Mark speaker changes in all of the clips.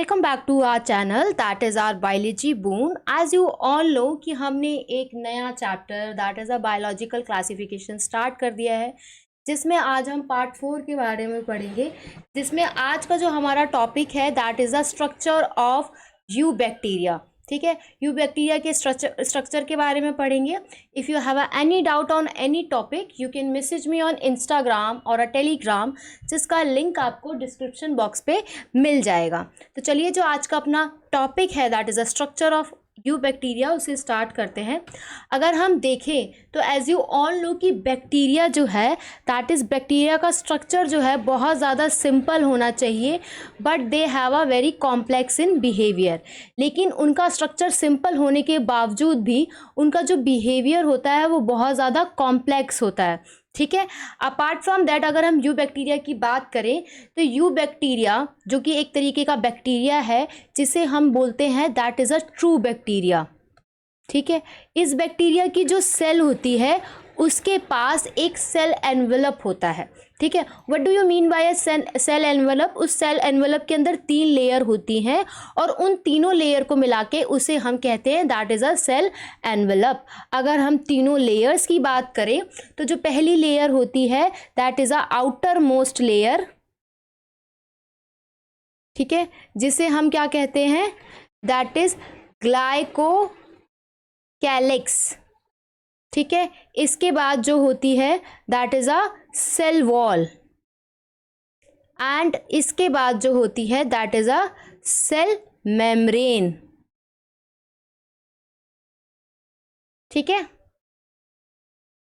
Speaker 1: Welcome back to our channel that is our biology boon. As you all know कि हमने एक नया chapter that is a biological classification start कर दिया है, जिसमें आज हम पार्ट 4 के बारे में पढ़ेंगे। जिसमें आज का जो हमारा टॉपिक है that is the structure of you bacteria. ठीक है, यू बैक्टीरिया के स्ट्रक्चर के बारे में पढ़ेंगे। If you have any doubt on any topic you can message me on Instagram और अ टेलीग्राम, जिसका लिंक आपको डिस्क्रिप्शन बॉक्स पे मिल जाएगा। तो चलिए, जो आज का अपना टॉपिक है that is the structure of you bacteria, उसे स्टार्ट करते हैं। अगर हम देखें तो एज यू ऑल नो कि बैक्टीरिया जो है दैट इज़ बैक्टीरिया का स्ट्रक्चर जो है बहुत ज़्यादा सिंपल होना चाहिए, but they have a very complex in behaviour. लेकिन उनका स्ट्रक्चर सिंपल होने के बावजूद भी उनका जो बिहेवियर होता है वो बहुत ज़्यादा कॉम्प्लेक्स होता है। ठीक है, अपार्ट फ्रॉम दैट अगर हम यू बैक्टीरिया की बात करें तो यू बैक्टीरिया जो कि एक तरीके का बैक्टीरिया है जिसे हम बोलते हैं that is a true bacteria. ठीक है, इस बैक्टीरिया की जो सेल होती है उसके पास एक सेल एनवेलप होता है। ठीक है, what do you mean by a cell envelope? उस सेल एनवेलप के अंदर 3 लेयर होती हैं और उन तीनों लेयर को मिला के उसे हम कहते हैं that is a cell envelope. अगर हम तीनों लेयर्स की बात करें तो जो पहली लेयर होती है that is a outer most layer. ठीक है, जिसे हम क्या कहते हैं दैट इज ग्लाइकोकैलिक्स। ठीक है, इसके बाद जो होती है that is a cell wall and इसके बाद जो होती है that is a cell membrane. ठीक है,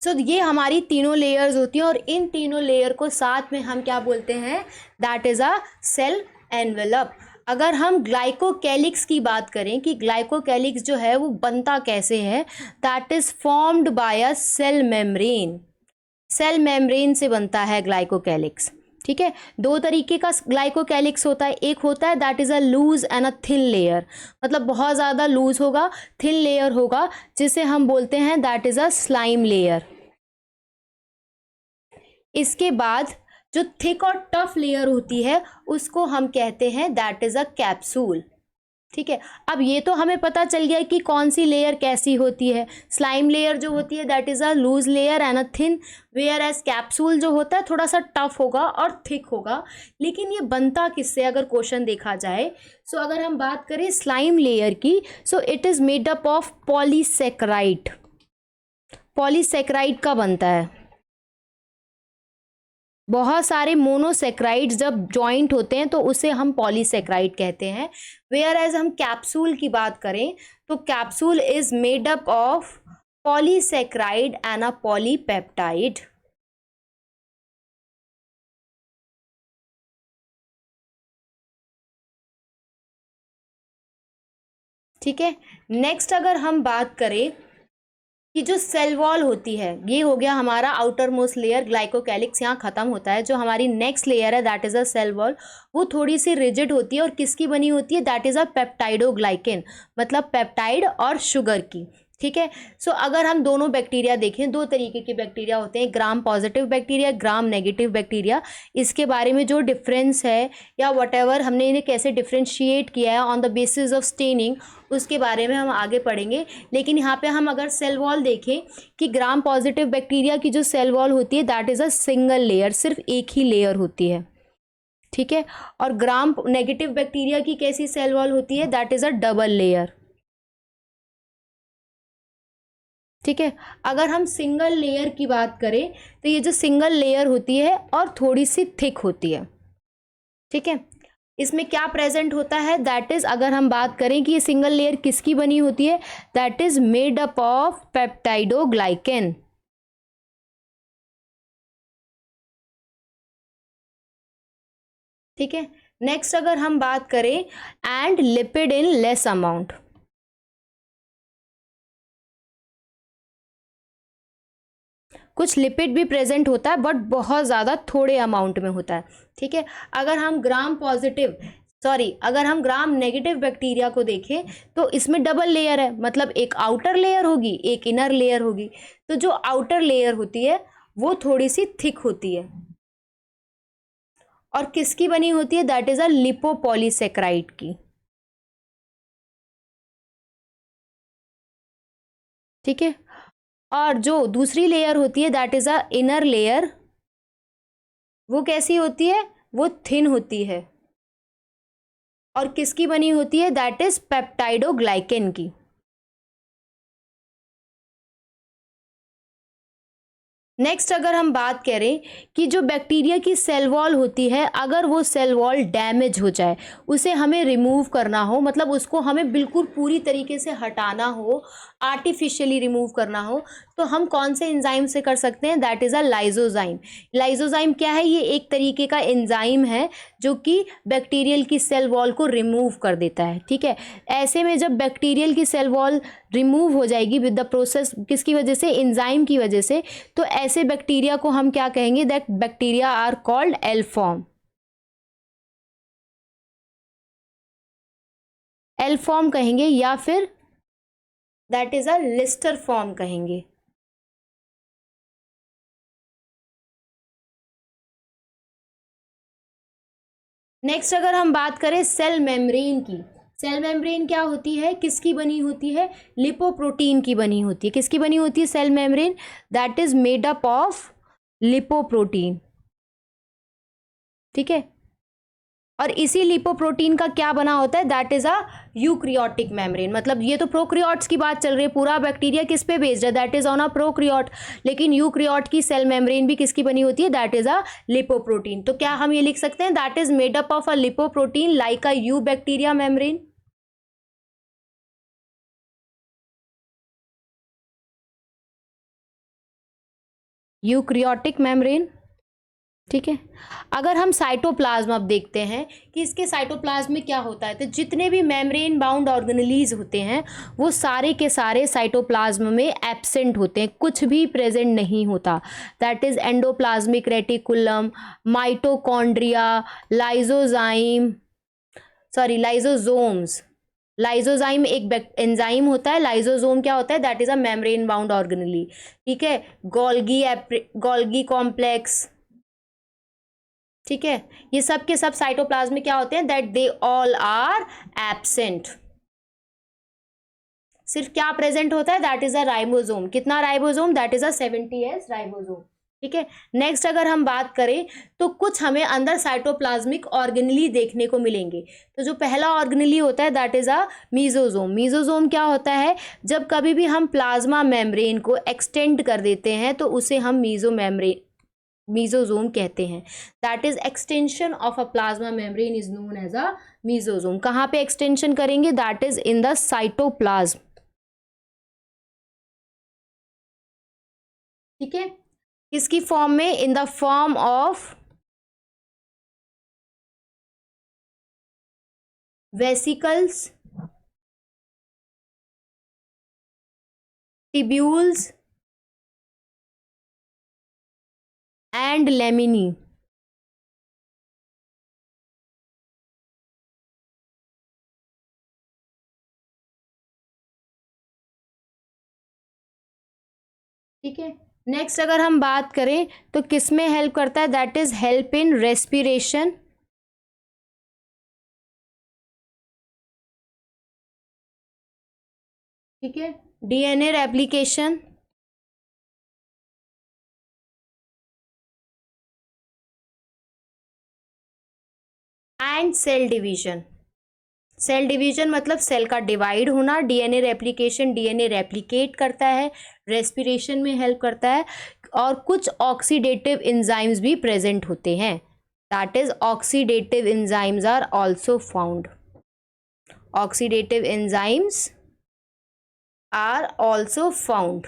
Speaker 1: सो ये हमारी तीनों लेयर्स होती हैं और इन तीनों लेयर को साथ में हम क्या बोलते हैं that is a cell envelope. अगर हम ग्लाइकोकैलिक्स की बात करें कि ग्लाइकोकैलिक्स जो है वो बनता कैसे है, that is formed by a cell membrane. Cell membrane से बनता है ग्लाइकोकैलिक्स। ठीक है, 2 तरीके का ग्लाइकोकैलिक्स होता है। एक होता है that is a loose and a thin layer, मतलब बहुत ज़्यादा लूज होगा, थिन लेयर होगा, जिसे हम बोलते हैं that is a slime layer. इसके बाद जो थिक और टफ लेयर होती है उसको हम कहते हैं दैट इज़ अ कैप्सूल। ठीक है, अब ये तो हमें पता चल गया कि कौन सी लेयर कैसी होती है। स्लाइम लेयर जो होती है that is a loose layer and a thin, whereas capsule जो होता है थोड़ा सा टफ होगा और थिक होगा। लेकिन ये बनता किससे अगर क्वेश्चन देखा जाए, सो अगर हम बात करें स्लाइम लेयर की, so it is made up of polysaccharide. Polysaccharide का बनता है। बहुत सारे मोनोसेक्राइड्स जब जॉइंट होते हैं तो उसे हम पॉलीसेक्राइड कहते हैं। वेयर एज हम कैप्सूल की बात करें तो capsule is made up of polysaccharide and a polypeptide. ठीक है, नेक्स्ट अगर हम बात करें कि जो सेल वॉल होती है, ये हो गया हमारा आउटर मोस्ट लेयर, ग्लाइकोकैलिक्स यहाँ खत्म होता है। जो हमारी नेक्स्ट लेयर है that is a cell wall, वो थोड़ी सी रिजिड होती है और किसकी बनी होती है दैट इज़ अ पेप्टाइडोग्लाइकेन, मतलब पेप्टाइड और शुगर की। ठीक है, सो अगर हम दोनों बैक्टीरिया देखें, 2 तरीके के बैक्टीरिया होते हैं, gram positive bacteria, gram negative bacteria. इसके बारे में जो डिफरेंस है या वटेवर हमने इन्हें कैसे डिफ्रेंशिएट किया है on the basis of staining, उसके बारे में हम आगे पढ़ेंगे। लेकिन यहाँ पे हम अगर सेल वॉल देखें कि ग्राम पॉजिटिव बैक्टीरिया की जो सेल वॉल होती है that is a single layer, सिर्फ एक ही लेयर होती है। ठीक है, और ग्राम नेगेटिव बैक्टीरिया की कैसी सेल वॉल होती है that is a double layer. ठीक है, अगर हम सिंगल लेयर की बात करें तो ये जो सिंगल लेयर होती है और थोड़ी सी थिक होती है। ठीक है, इसमें क्या प्रेजेंट होता है दैट इज, अगर हम बात करें कि ये सिंगल लेयर किसकी बनी होती है that is made up of peptidoglycan. ठीक है, नेक्स्ट अगर हम बात करें and lipid in less amount. कुछ लिपिड भी प्रेजेंट होता है बट बहुत ज़्यादा थोड़े अमाउंट में होता है। ठीक है, अगर हम ग्राम नेगेटिव बैक्टीरिया को देखें तो इसमें डबल लेयर है, मतलब एक आउटर लेयर होगी एक इनर लेयर होगी। तो जो आउटर लेयर होती है वो थोड़ी सी थिक होती है और किसकी बनी होती है? दैट इज अ लिपोपॉलीसेक्राइड की। ठीक है, और जो दूसरी लेयर होती है that is a inner layer, वो कैसी होती है? वो थिन होती है और किसकी बनी होती है? दैट इज पेप्टाइडोग्लाइकेन की। नेक्स्ट अगर हम बात करें कि जो बैक्टीरिया की सेल वॉल होती है, अगर वो सेल वॉल डैमेज हो जाए, उसे हमें रिमूव करना हो, मतलब उसको हमें बिल्कुल पूरी तरीके से हटाना हो, आर्टिफिशियली रिमूव करना हो, तो हम कौन से एंजाइम से कर सकते हैं? That is a lysozyme. Lysozyme क्या है? ये एक तरीके का एंजाइम है जो कि बैक्टीरियल की सेल वॉल को रिमूव कर देता है। ठीक है, ऐसे में जब बैक्टीरियल की सेल वॉल रिमूव हो जाएगी विद द प्रोसेस, किसकी वजह से? एंजाइम की वजह से, तो ऐसे बैक्टीरिया को हम क्या कहेंगे? That bacteria are called L form. L form कहेंगे या फिर that is a lister form कहेंगे। नेक्स्ट अगर हम बात करें सेल मेम्ब्रेन की, सेल मेम्ब्रेन क्या होती है? किसकी बनी होती है? लिपोप्रोटीन की बनी होती है। किसकी बनी होती है cell membrane? That is made up of lipoprotein. ठीक है, और इसी लिपोप्रोटीन का क्या बना होता है? That is a eukaryotic membrane. मतलब ये तो प्रोक्रियोट्स की बात चल रही है, पूरा बैक्टीरिया किस पे बेस्ड है? That is on a prokaryote, लेकिन यूक्रियोट की सेल मेम्ब्रेन भी किसकी बनी होती है? That is a lipoprotein. तो क्या हम ये लिख सकते हैं? That is made up of a lipoprotein like a you bacteria membrane. Eukaryotic membrane. ठीक है, अगर हम साइटोप्लाज्म अब देखते हैं कि इसके साइटोप्लाज्म में क्या होता है, तो जितने भी मेम्ब्रेन बाउंड ऑर्गेनेलीज होते हैं वो सारे के सारे साइटोप्लाज्म में एब्सेंट होते हैं, कुछ भी प्रेजेंट नहीं होता। That is endoplasmic reticulum, mitochondria, lysozyme, sorry lysosomes. Lysozyme एक एंजाइम होता है, लाइजोजोम क्या होता है? That is a membrane bound organelle. ठीक है, गोल्गी कॉम्प्लेक्स। ठीक है, ये सब के सब साइटोप्लाज्म में क्या होते हैं? That they all are absent. सिर्फ क्या प्रेजेंट होता है? That is a ribosome. कितना ribosome? That is a 70s ribosome. ठीक है, नेक्स्ट अगर हम बात करें तो कुछ हमें अंदर साइटोप्लाज्मिक ऑर्गेनली देखने को मिलेंगे। तो जो पहला ऑर्गेनली होता है that is a mesosome. Mesosome क्या होता है? जब कभी भी हम प्लाज्मा मेम्ब्रेन को एक्सटेंड कर देते हैं तो उसे हम मीजोजोम कहते हैं। That is extension of a plasma membrane is known as a mesosome. कहाँ पे एक्सटेंशन करेंगे? That is in the cytoplasm. ठीक है, किसकी फॉर्म में? In the form of vesicles, tubules and lamellae. ठीक है, नेक्स्ट अगर हम बात करें तो किस में हेल्प करता है? That is help in respiration. ठीक है, DNA replication and cell division. Cell division मतलब सेल का डिवाइड होना, डीएनए रेप्लिकेशन, डीएनए रेप्लिकेट करता है, रेस्पिरेशन में हेल्प करता है, और कुछ ऑक्सीडेटिव एंजाइम्स भी प्रेजेंट होते हैं। That is oxidative enzymes are also found. Oxidative enzymes are also found.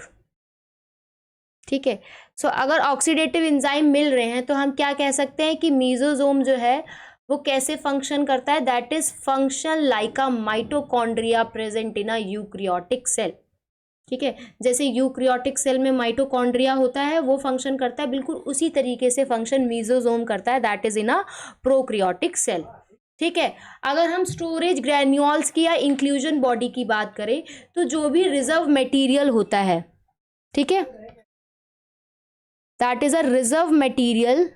Speaker 1: ठीक है, सो अगर ऑक्सीडेटिव एंजाइम मिल रहे हैं तो हम क्या कह सकते हैं कि मीजोजोम जो है वो कैसे फंक्शन करता है? That is function like a mitochondria present in a eukaryotic cell. ठीक है, जैसे यूक्रियोटिक सेल में माइटोकॉन्ड्रिया होता है वो फंक्शन करता है, बिल्कुल उसी तरीके से फंक्शन मीजोजोम करता है, that is in a prokaryotic cell. ठीक है, अगर हम स्टोरेज ग्रैन्यूल्स की या इंक्लूजन बॉडी की बात करें तो जो भी रिजर्व मटेरियल होता है, ठीक है, that is a reserve material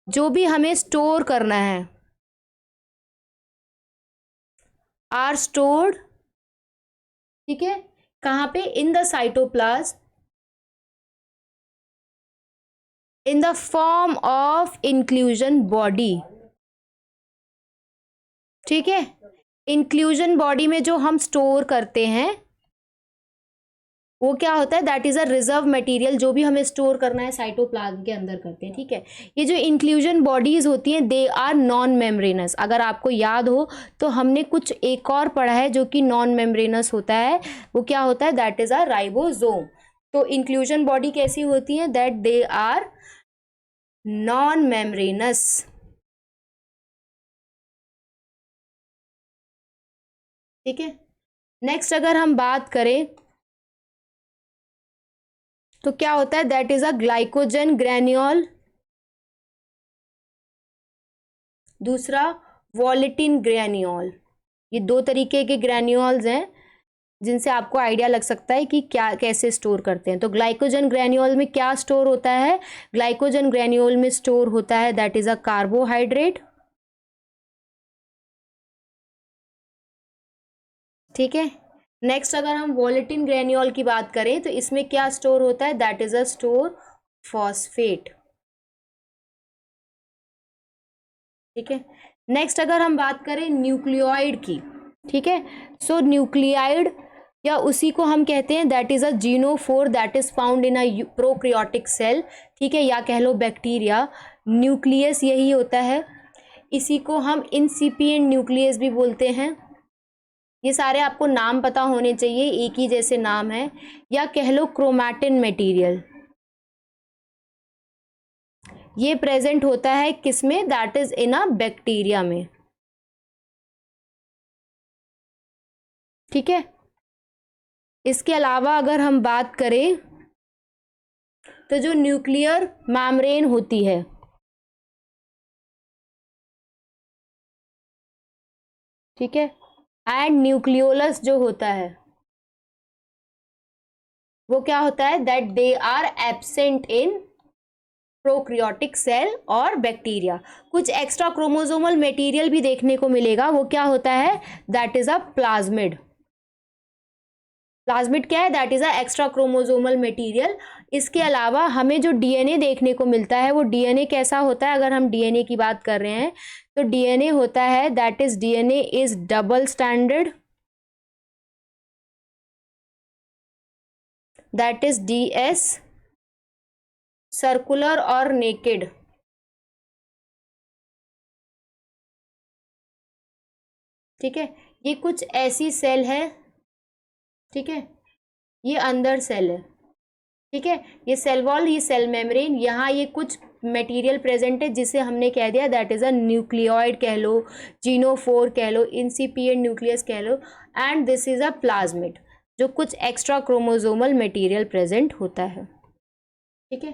Speaker 1: जो भी हमें स्टोर करना है आर स्टोर्ड, ठीक है, कहाँ पे, इन the cytoplasm in the form of inclusion body, ठीक है। इंक्लूजन बॉडी में जो हम स्टोर करते हैं वो क्या होता है, that is a reserve material, जो भी हमें स्टोर करना है साइटोप्लाज्म के अंदर करते हैं, ठीक है। ये जो इंक्लूजन बॉडीज होती हैं दे आर नॉन मेम्ब्रेनस। अगर आपको याद हो तो हमने कुछ एक और पढ़ा है जो कि नॉन मेम्ब्रेनस होता है, वो क्या होता है, दैट इज अ राइबोसोम। तो इंक्लूजन बॉडी कैसी होती है, that they are non membranous, ठीक है। नेक्स्ट अगर हम बात करें तो क्या होता है, that is a glycogen granule, दूसरा वॉलेटिन ग्रैन्यूल। ये दो तरीके के ग्रैन्यूल्स हैं जिनसे आपको आइडिया लग सकता है कि क्या कैसे स्टोर करते हैं। तो ग्लाइकोजन ग्रैन्यूल में क्या स्टोर होता है, ग्लाइकोजन ग्रैन्यूल में स्टोर होता है दैट इज अ कार्बोहाइड्रेट, ठीक है। नेक्स्ट अगर हम वॉलेटिन ग्रैन्यूल की बात करें तो इसमें क्या स्टोर होता है, that is a store phosphate, ठीक है। नेक्स्ट अगर हम बात करें न्यूक्लियोइड की, ठीक है, सो न्यूक्लियाइड या उसी को हम कहते हैं that is a genophore that is found in a prokaryotic cell, ठीक है, या कह लो बैक्टीरिया। न्यूक्लियस यही होता है, इसी को हम इंसिपिएंट न्यूक्लियस भी बोलते हैं। ये सारे आपको नाम पता होने चाहिए, एक ही जैसे नाम है। या कह लो क्रोमैटिन मटेरियल, ये प्रेजेंट होता है किसमें, that is in a bacteria में, ठीक है। इसके अलावा अगर हम बात करें तो जो न्यूक्लियर मेम्ब्रेन होती है, ठीक है, एंड न्यूक्लियोलस जो होता है वो क्या होता है, that they are absent in prokaryotic cell और बैक्टीरिया। कुछ एक्स्ट्रा क्रोमोसोमल मटेरियल भी देखने को मिलेगा, वो क्या होता है, that is a plasmid. Plasmid क्या है, that is a extra chromosomal material. इसके अलावा हमें जो डीएनए देखने को मिलता है वो डीएनए कैसा होता है, अगर हम डीएनए की बात कर रहे हैं तो डीएनए होता है that is DNA is double standard, that is DS, circular और नेकेड, ठीक है। ये कुछ ऐसी सेल है, ठीक है, ये अंदर सेल है, ठीक है, ये सेल वॉल, ये सेल मेम्ब्रेन, यहाँ ये कुछ मटेरियल प्रेजेंट है जिसे हमने कह दिया दैट इज अ न्यूक्लियोइड कह लो, जीनोफोर कह लो, इंसिपिएंट न्यूक्लियस कह लो, and this is a plasmid, जो कुछ एक्स्ट्रा क्रोमोसोमल मटेरियल प्रेजेंट होता है, ठीक है।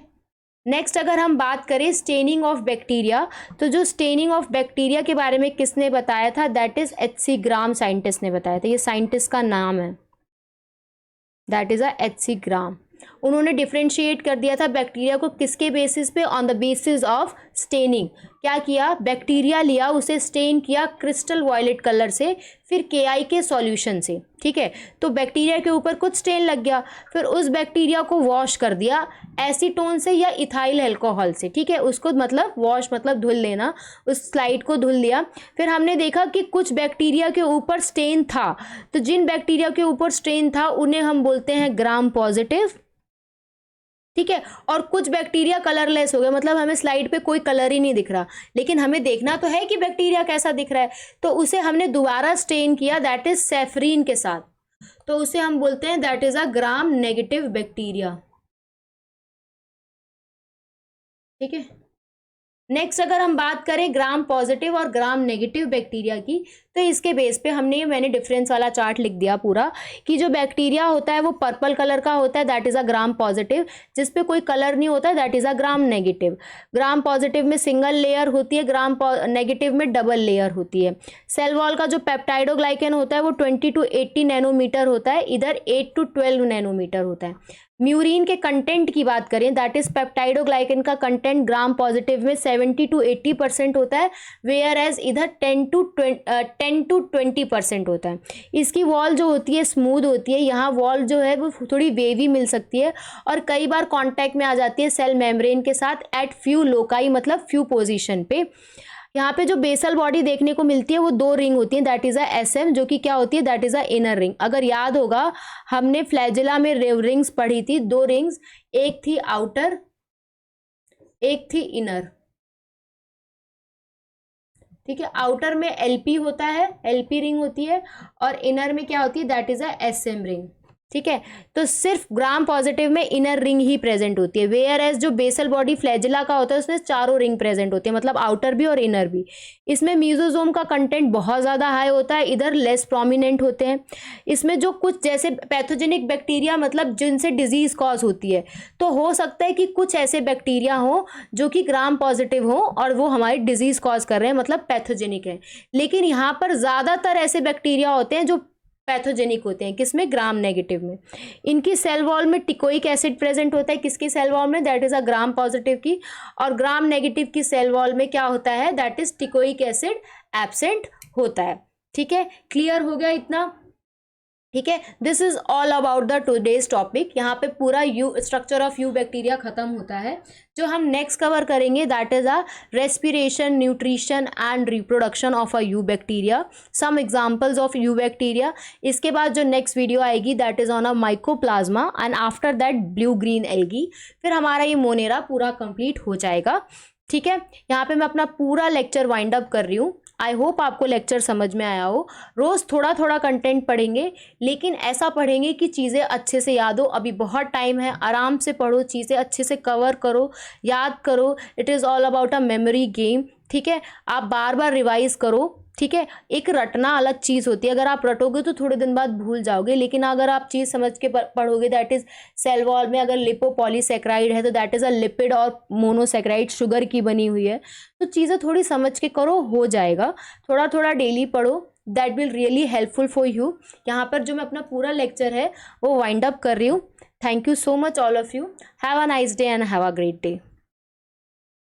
Speaker 1: नेक्स्ट अगर हम बात करें स्टेनिंग ऑफ बैक्टीरिया, तो जो स्टेनिंग ऑफ बैक्टीरिया के बारे में किसने बताया था, दैट इज एच.सी. ग्राम साइंटिस्ट ने बताया था। ये साइंटिस्ट का नाम है, दैट इज अ एच.सी. ग्राम। उन्होंने डिफ्रेंशिएट कर दिया था बैक्टीरिया को किसके बेसिस पे, on the basis of staining. क्या किया, बैक्टीरिया लिया, उसे स्टेन किया क्रिस्टल वॉयलेट कलर से, फिर केआई के सॉल्यूशन से, ठीक है। तो बैक्टीरिया के ऊपर कुछ स्टेन लग गया, फिर उस बैक्टीरिया को वॉश कर दिया एसीटोन से या इथाइल अल्कोहल से, ठीक है। उसको मतलब वॉश मतलब धुल लेना, उस स्लाइड को धुल लिया। फिर हमने देखा कि कुछ बैक्टीरिया के ऊपर स्टेन था, तो जिन बैक्टीरिया के ऊपर स्टेन था उन्हें हम बोलते हैं ग्राम पॉजिटिव, ठीक है। और कुछ बैक्टीरिया कलरलेस हो गए, मतलब हमें स्लाइड पे कोई कलर ही नहीं दिख रहा, लेकिन हमें देखना तो है कि बैक्टीरिया कैसा दिख रहा है, तो उसे हमने दोबारा स्टेन किया दैट इज सेफरीन के साथ, तो उसे हम बोलते हैं that is a gram negative bacteria, ठीक है। नेक्स्ट अगर हम बात करें ग्राम पॉजिटिव और ग्राम नेगेटिव बैक्टीरिया की, तो इसके बेस पे मैंने डिफरेंस वाला चार्ट लिख दिया पूरा, कि जो बैक्टीरिया होता है वो पर्पल कलर का होता है that is a gram positive, जिस पे कोई कलर नहीं होता है that is a gram negative. Gram positive में सिंगल लेयर होती है, ग्राम नेगेटिव में डबल लेयर होती है। सेल वॉल का जो पेप्टाइडोग्लाइकन होता है वो 20 to 80 नैनोमीटर होता है, इधर 8 to 12 नैनोमीटर होता है। म्यूरिन के कंटेंट की बात करें, दैट इज पेप्टाइडोग्लाइकन का कंटेंट ग्राम पॉजिटिव में 70 to 80% होता है, वेयर एज इधर 10 to 20% होता है। इसकी वॉल जो होती है स्मूथ होती है, यहाँ वॉल जो है वो थोड़ी वेवी मिल सकती है और कई बार कॉन्टैक्ट में आ जाती है सेल मेम्ब्रेन के साथ एट फ्यू लोकाई, मतलब फ्यू पोजिशन पे। यहाँ पे जो बेसल बॉडी देखने को मिलती है वो 2 रिंग होती है, दैट इज अ SM, जो कि क्या होती है, that is a inner ring. अगर याद होगा हमने फ्लैजिला में रिंग्स पढ़ी थी, 2 रिंग्स, एक थी आउटर, एक थी इनर। ठीक है, आउटर में LP होता है, LP रिंग होती है, और इनर में क्या होती है, that is a SM ring. ठीक है, तो सिर्फ ग्राम पॉजिटिव में इनर रिंग ही प्रेजेंट होती है, वेयर एज जो बेसल बॉडी फ्लैजिला का होता है उसमें चारों रिंग प्रेजेंट होती है, मतलब आउटर भी और इनर भी। इसमें म्यूजोसोम का कंटेंट बहुत ज़्यादा हाई होता है, इधर लेस प्रोमिनेंट होते हैं। इसमें जो कुछ जैसे पैथोजेनिक बैक्टीरिया, मतलब जिनसे डिजीज कॉज होती है, तो हो सकता है कि कुछ ऐसे बैक्टीरिया हो जो कि ग्राम पॉजिटिव हो और वो हमारी डिजीज कॉज कर रहे हैं, मतलब पैथोजेनिक है। लेकिन यहाँ पर ज़्यादातर ऐसे बैक्टीरिया होते हैं जो पैथोजेनिक होते हैं, किसमें, ग्राम नेगेटिव में। इनकी सेल वॉल में टिकोइक एसिड प्रेजेंट होता है, किसकी सेल वॉल में, that is a gram positive की, और ग्राम नेगेटिव की सेल वॉल में क्या होता है, that is teichoic acid absent होता है। ठीक है, क्लियर हो गया इतना? ठीक है, this is all about the today's topic. यहाँ पे पूरा स्ट्रक्चर ऑफ यू बैक्टीरिया खत्म होता है। जो हम नेक्स्ट कवर करेंगे that is a respiration, nutrition and reproduction of a eubacteria, some examples of eubacteria. इसके बाद जो नेक्स्ट वीडियो आएगी that is on a mycoplasma and after that blue green algae. फिर हमारा ये Monera पूरा complete हो जाएगा। ठीक है, यहाँ पे मैं अपना पूरा लेक्चर वाइंड अप कर रही हूँ। आई होप आपको लेक्चर समझ में आया हो। रोज़ थोड़ा थोड़ा कंटेंट पढ़ेंगे, लेकिन ऐसा पढ़ेंगे कि चीज़ें अच्छे से याद हो। अभी बहुत टाइम है, आराम से पढ़ो, चीज़ें अच्छे से कवर करो, याद करो। It is all about a memory game. ठीक है, आप बार बार रिवाइज करो। ठीक है, एक रटना अलग चीज़ होती है, अगर आप रटोगे तो थोड़े दिन बाद भूल जाओगे, लेकिन अगर आप चीज़ समझ के पढ़ोगे, दैट इज़ सेल वॉल में अगर लिपोपॉलीसेक्राइड है तो दैट इज़ अ लिपिड और मोनोसेक्राइड शुगर की बनी हुई है। तो चीज़ें थोड़ी समझ के करो, हो जाएगा। थोड़ा थोड़ा डेली पढ़ो, that will really helpful for you. यहाँ पर जो मैं अपना पूरा लेक्चर है वो वाइंड अप कर रही हूँ। Thank you so much all of you. Have a nice day and have a great day.